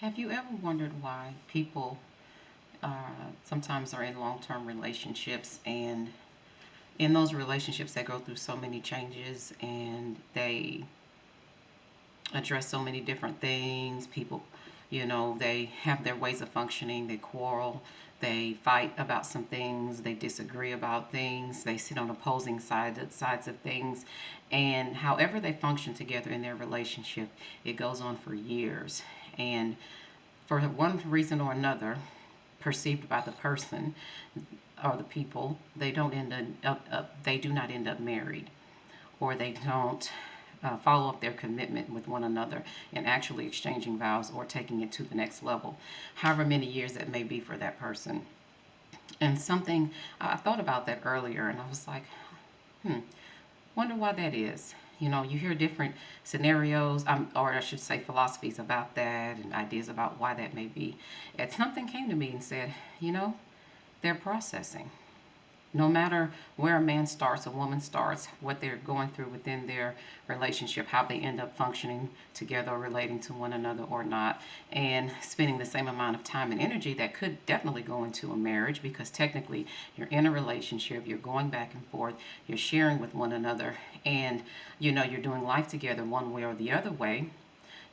Have you ever wondered why people sometimes are in long term relationships, and in those relationships they go through so many changes and they address so many different things? People, they have their ways of functioning, they quarrel, they fight about some things, they disagree about things, they sit on opposing sides of things. And however they function together in their relationship, it goes on for years. And for one reason or another, perceived by the person or the people, they do not end up married, or they don't follow up their commitment with one another and actually exchanging vows or taking it to the next level, however many years that may be for that person. And something I thought about that earlier, and I was like, hmm, wonder why that is. You hear different scenarios, or I should say, philosophies about that, and ideas about why that may be. And something came to me and said, they're processing. No matter where a man starts, a woman starts, what they're going through within their relationship, how they end up functioning together or relating to one another or not, and spending the same amount of time and energy that could definitely go into a marriage, because technically you're in a relationship, you're going back and forth, you're sharing with one another, and you're doing life together one way or the other way.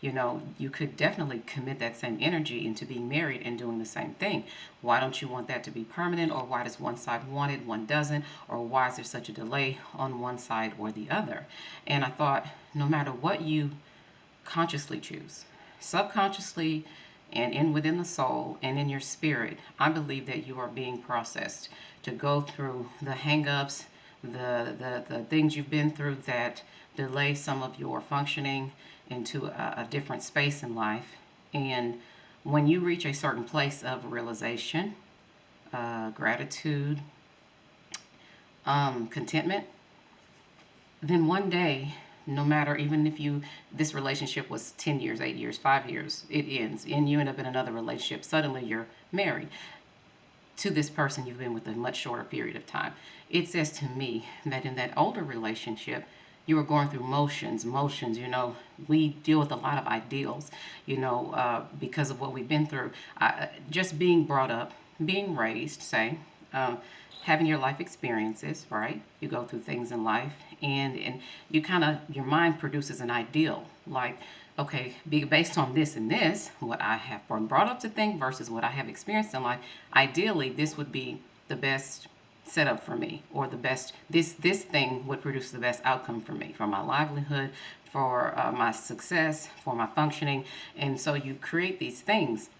You could definitely commit that same energy into being married and doing the same thing. Why don't you want that to be permanent? Or why does one side want it, one doesn't? Or why is there such a delay on one side or the other? And I thought, no matter what you consciously choose, subconsciously, and in within the soul and in your spirit, I believe that you are being processed to go through the hangups, the things you've been through that delay some of your functioning into a different space in life. And when you reach a certain place of realization, gratitude, contentment, then one day, no matter, even if this relationship was 10 years, 8 years, 5 years, it ends and you end up in another relationship. Suddenly you're married to this person you've been with a much shorter period of time. It says to me that in that older relationship, you were going through motions. We deal with a lot of ideals, because of what we've been through. Just being brought up, being raised, say, um, having your life experiences, right? You go through things in life, and you your mind produces an ideal, like, okay, based on this and this, what I have been brought up to think versus what I have experienced in life, ideally this would be the best setup for me, or the best, this thing would produce the best outcome for me, for my livelihood, for my success, for my functioning. And so you create these things,